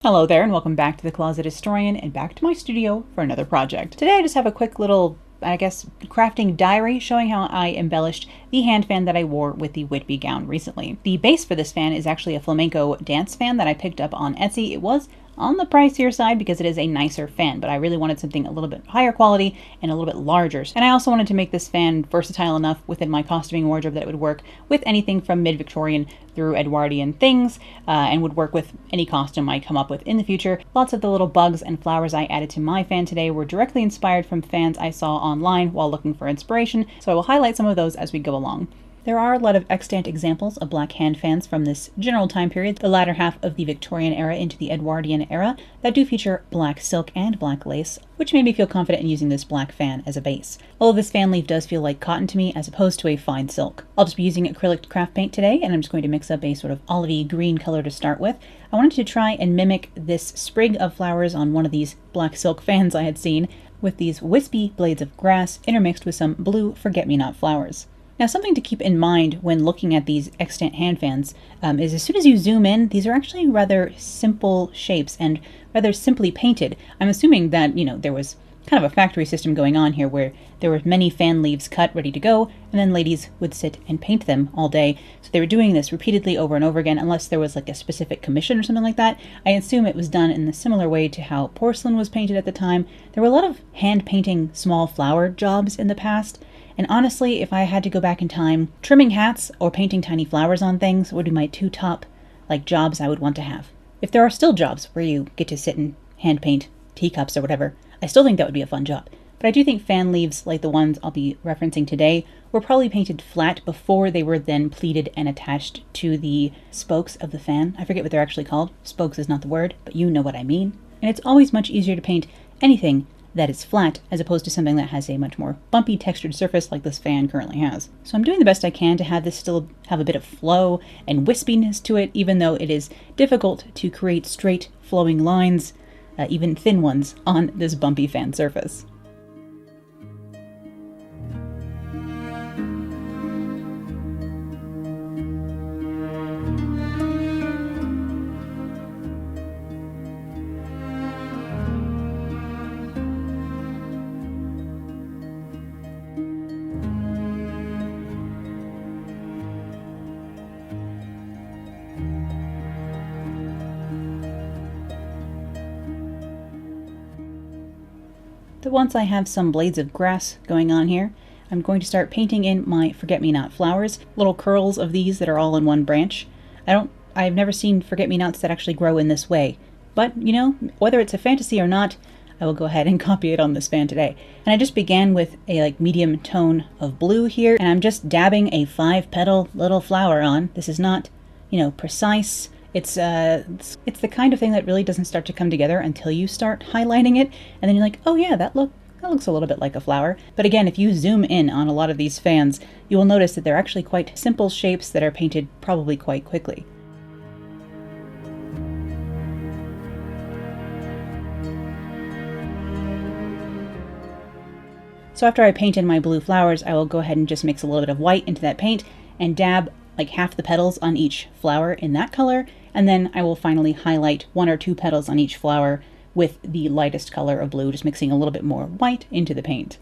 Hello there and welcome back to the Closet Historian and back to my studio for another project. Today I just have a quick little, crafting diary showing how I embellished the hand fan that I wore with the Whitby gown recently. The base for this fan is actually a flamenco dance fan that I picked up on Etsy. It was on the pricier side because it is a nicer fan, but I really wanted something a little bit higher quality and a little bit larger. And I also wanted to make this fan versatile enough within my costuming wardrobe that it would work with anything from mid-Victorian through Edwardian things, and would work with any costume I come up with in the future. Lots of the little bugs and flowers I added to my fan today were directly inspired from fans I saw online while looking for inspiration, so I will highlight some of those as we go along. There are a lot of extant examples of black hand fans from this general time period, the latter half of the Victorian era into the Edwardian era, that do feature black silk and black lace, which made me feel confident in using this black fan as a base. Although this fan leaf does feel like cotton to me as opposed to a fine silk. I'll just be using acrylic craft paint today, and I'm just going to mix up a sort of olivey green color to start with. I wanted to try and mimic this sprig of flowers on one of these black silk fans I had seen, with these wispy blades of grass intermixed with some blue forget-me-not flowers. Now, something to keep in mind when looking at these extant hand fans is as soon as you zoom in, these are actually rather simple shapes and rather simply painted. I'm assuming that, there was kind of a factory system going on here where there were many fan leaves cut ready to go, and then ladies would sit and paint them all day. So they were doing this repeatedly over and over again, unless there was like a specific commission or something like that. I assume it was done in a similar way to how porcelain was painted at the time. There were a lot of hand painting small flower jobs in the past. And honestly, if I had to go back in time, trimming hats or painting tiny flowers on things would be my two top, jobs I would want to have. If there are still jobs where you get to sit and hand paint teacups or whatever, I still think that would be a fun job. But I do think fan leaves, like the ones I'll be referencing today, were probably painted flat before they were then pleated and attached to the spokes of the fan. I forget what they're actually called. Spokes is not the word, but you know what I mean. And it's always much easier to paint anything that is flat as opposed to something that has a much more bumpy textured surface like this fan currently has. So I'm doing the best I can to have this still have a bit of flow and wispiness to it, even though it is difficult to create straight flowing lines, even thin ones, on this bumpy fan surface. But once I have some blades of grass going on here, I'm going to start painting in my forget-me-not flowers, little curls of these that are all in one branch. I've never seen forget-me-nots that actually grow in this way. But, whether it's a fantasy or not, I will go ahead and copy it on this fan today. And I just began with a medium tone of blue here, and I'm just dabbing a 5-petal little flower on. This is not, precise. It's the kind of thing that really doesn't start to come together until you start highlighting it, and then you're like, oh yeah, that looks a little bit like a flower. But again, if you zoom in on a lot of these fans, you will notice that they're actually quite simple shapes that are painted probably quite quickly. So after I paint in my blue flowers, I will go ahead and just mix a little bit of white into that paint and dab half the petals on each flower in that color, and then I will finally highlight 1 or 2 petals on each flower with the lightest color of blue, just mixing a little bit more white into the paint.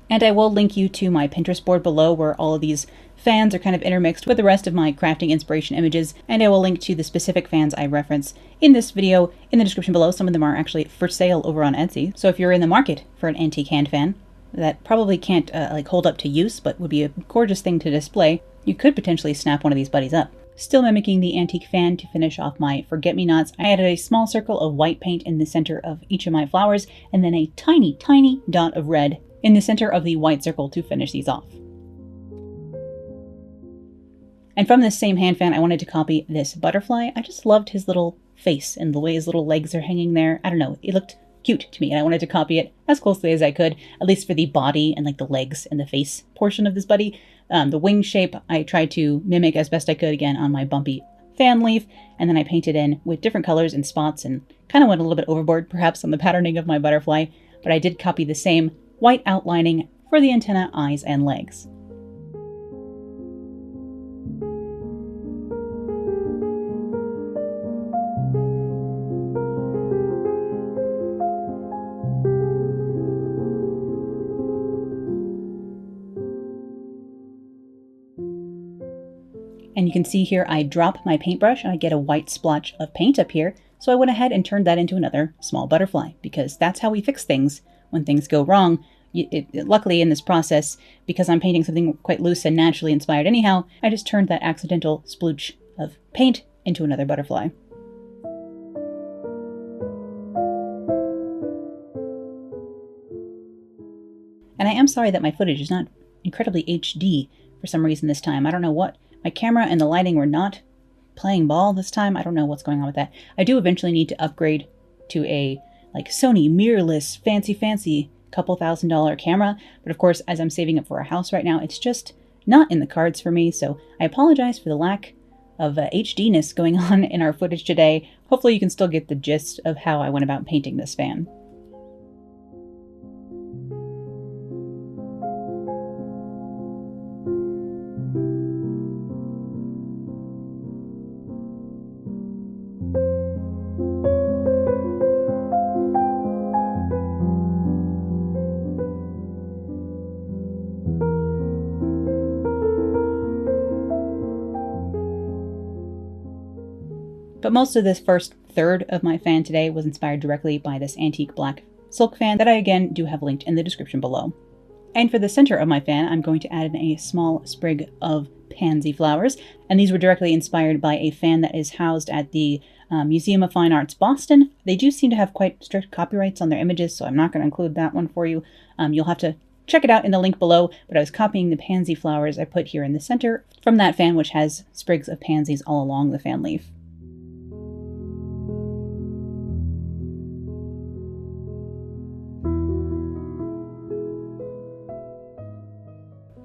And I will link you to my Pinterest board below where all of these fans are kind of intermixed with the rest of my crafting inspiration images, and I will link to the specific fans I reference in this video in the description below. Some of them are actually for sale over on Etsy, so if you're in the market for an antique hand fan that probably can't hold up to use but would be a gorgeous thing to display, you could potentially snap one of these buddies up. Still mimicking the antique fan to finish off my forget-me-nots, I added a small circle of white paint in the center of each of my flowers, and then a tiny, tiny dot of red in the center of the white circle to finish these off. And from this same hand fan, I wanted to copy this butterfly. I just loved his little face and the way his little legs are hanging there. I don't know, it looked cute to me, and I wanted to copy it as closely as I could, at least for the body and the legs and the face portion of this buddy. The wing shape I tried to mimic as best I could again on my bumpy fan leaf, and then I painted in with different colors and spots and kind of went a little bit overboard perhaps on the patterning of my butterfly, but I did copy the same white outlining for the antenna, eyes, and legs. can see here I drop my paintbrush and I get a white splotch of paint up here. So I went ahead and turned that into another small butterfly, because that's how we fix things when things go wrong. Luckily in this process, because I'm painting something quite loose and naturally inspired anyhow, I just turned that accidental splooch of paint into another butterfly. And I am sorry that my footage is not incredibly HD for some reason this time. I don't know what. My camera and the lighting were not playing ball this time. I don't know what's going on with that. I do eventually need to upgrade to a like Sony mirrorless fancy couple $1,000 camera. But of course, as I'm saving up for a house right now, it's just not in the cards for me. So I apologize for the lack of HDness going on in our footage today. Hopefully you can still get the gist of how I went about painting this fan. But most of this first third of my fan today was inspired directly by this antique black silk fan that I again do have linked in the description below. And for the center of my fan, I'm going to add in a small sprig of pansy flowers. And these were directly inspired by a fan that is housed at the Museum of Fine Arts, Boston. They do seem to have quite strict copyrights on their images, so I'm not going to include that one for you. You'll have to check it out in the link below, but I was copying the pansy flowers I put here in the center from that fan, which has sprigs of pansies all along the fan leaf.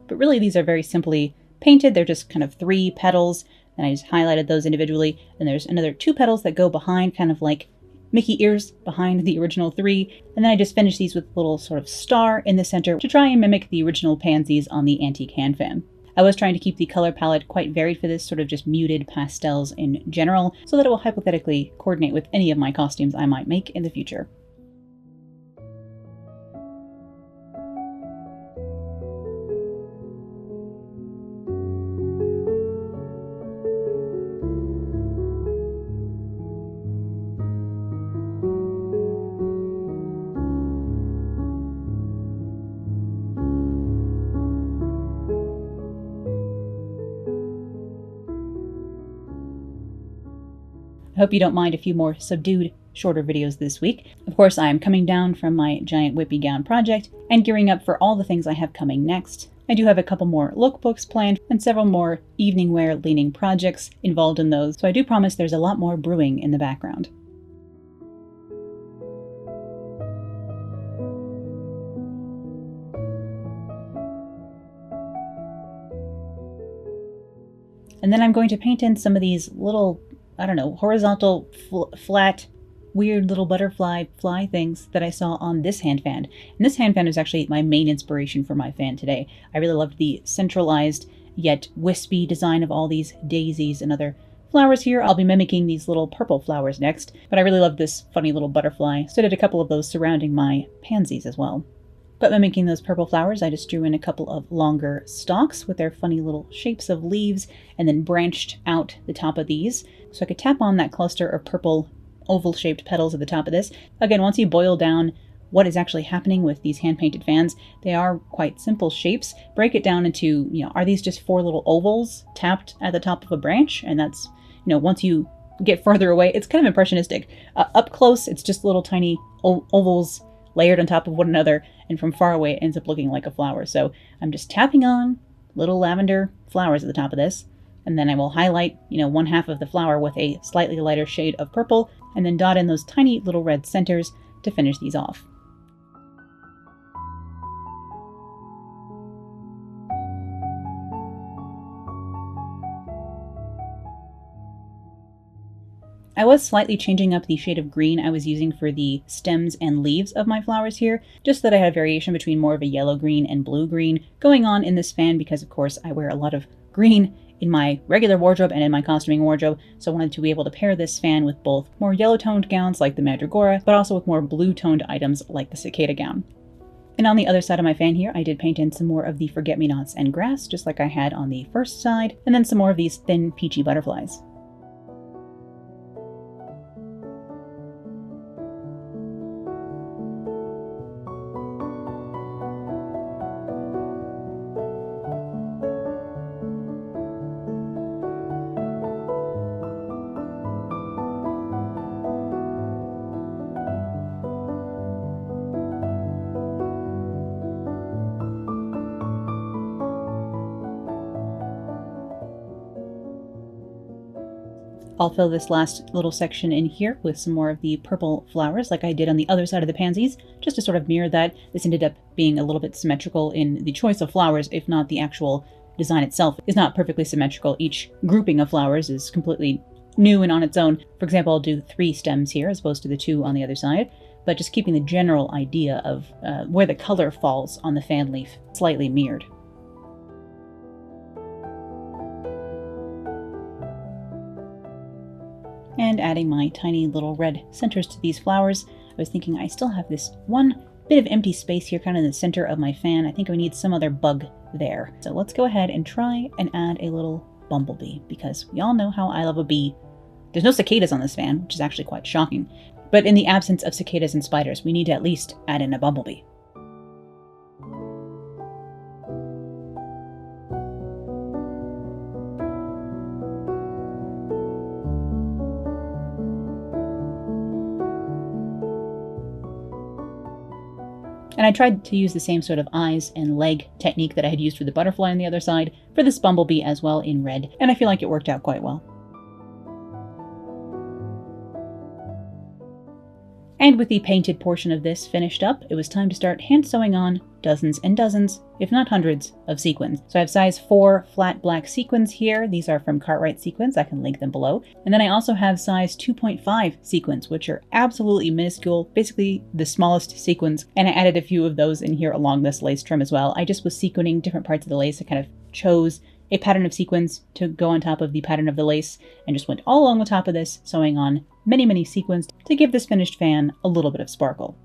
But really these are very simply painted. They're just kind of 3 petals, and I just highlighted those individually. And there's another 2 petals that go behind, kind of like Mickey ears behind the original 3. And then I just finished these with a little sort of star in the center to try and mimic the original pansies on the antique hand fan. I was trying to keep the color palette quite varied for this, sort of just muted pastels in general, so that it will hypothetically coordinate with any of my costumes I might make in the future. I hope you don't mind a few more subdued, shorter videos this week. Of course, I am coming down from my giant Whitby gown project and gearing up for all the things I have coming next. I do have a couple more lookbooks planned and several more evening wear leaning projects involved in those, so I do promise there's a lot more brewing in the background. And then I'm going to paint in some of these little, I don't know, horizontal, flat, weird little butterfly fly things that I saw on this hand fan. And this hand fan is actually my main inspiration for my fan today. I really loved the centralized yet wispy design of all these daisies and other flowers here. I'll be mimicking these little purple flowers next, but I really loved this funny little butterfly, so I did a couple of those surrounding my pansies as well. But mimicking those purple flowers, I just drew in a couple of longer stalks with their funny little shapes of leaves and then branched out the top of these. So I could tap on that cluster of purple oval-shaped petals at the top of this. Again, once you boil down what is actually happening with these hand-painted fans, they are quite simple shapes. Break it down into, are these just 4 little ovals tapped at the top of a branch? And that's, once you get further away, it's kind of impressionistic. Up close, it's just little tiny ovals layered on top of one another, and from far away it ends up looking like a flower. So I'm just tapping on little lavender flowers at the top of this, and then I will highlight, one half of the flower with a slightly lighter shade of purple, and then dot in those tiny little red centers to finish these off. I was slightly changing up the shade of green I was using for the stems and leaves of my flowers here, just so that I had a variation between more of a yellow-green and blue-green going on in this fan, because of course I wear a lot of green in my regular wardrobe and in my costuming wardrobe, so I wanted to be able to pair this fan with both more yellow-toned gowns like the Mandragora, but also with more blue-toned items like the Cicada gown. And on the other side of my fan here, I did paint in some more of the forget-me-nots and grass, just like I had on the first side, and then some more of these thin peachy butterflies. I'll fill this last little section in here with some more of the purple flowers like I did on the other side of the pansies, just to sort of mirror that. This ended up being a little bit symmetrical in the choice of flowers, if not the actual design itself is not perfectly symmetrical. Each grouping of flowers is completely new and on its own. For example, I'll do 3 stems here as opposed to the 2 on the other side, but just keeping the general idea of where the color falls on the fan leaf slightly mirrored. And adding my tiny little red centers to these flowers. I was thinking I still have this one bit of empty space here kind of in the center of my fan. I think we need some other bug there. So let's go ahead and try and add a little bumblebee, because we all know how I love a bee. There's no cicadas on this fan, which is actually quite shocking. But in the absence of cicadas and spiders, we need to at least add in a bumblebee. And I tried to use the same sort of eyes and leg technique that I had used for the butterfly on the other side for this bumblebee as well in red, and I feel like it worked out quite well. And with the painted portion of this finished up, it was time to start hand sewing on dozens and dozens, if not hundreds, of sequins. So I have size 4 flat black sequins here. These are from Cartwright Sequins. I can link them below. And then I also have size 2.5 sequins, which are absolutely minuscule, basically the smallest sequins. And I added a few of those in here along this lace trim as well. I just was sequining different parts of the lace. I kind of chose a pattern of sequins to go on top of the pattern of the lace and just went all along the top of this, sewing on many, many sequins to give this finished fan a little bit of sparkle.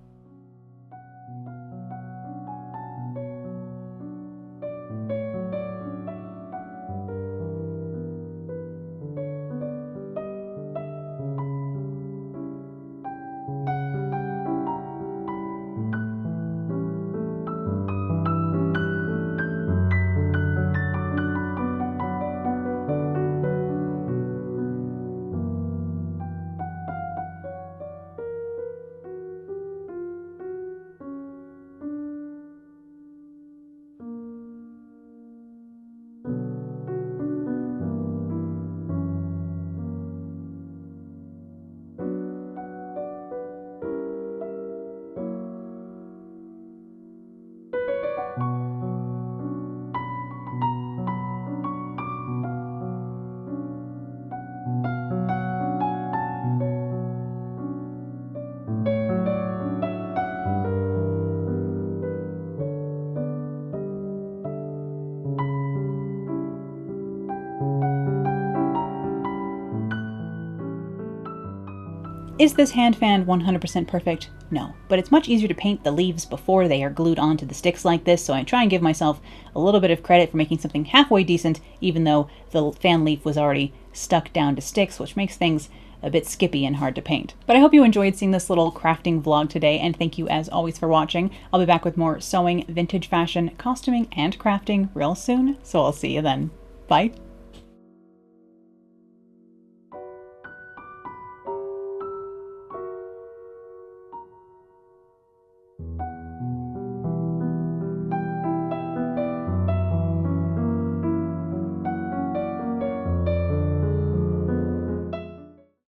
Is this hand fan 100% perfect? No, but it's much easier to paint the leaves before they are glued onto the sticks like this, so I try and give myself a little bit of credit for making something halfway decent, even though the fan leaf was already stuck down to sticks, which makes things a bit skippy and hard to paint. But I hope you enjoyed seeing this little crafting vlog today, and thank you as always for watching. I'll be back with more sewing, vintage fashion, costuming, and crafting real soon, so I'll see you then. Bye!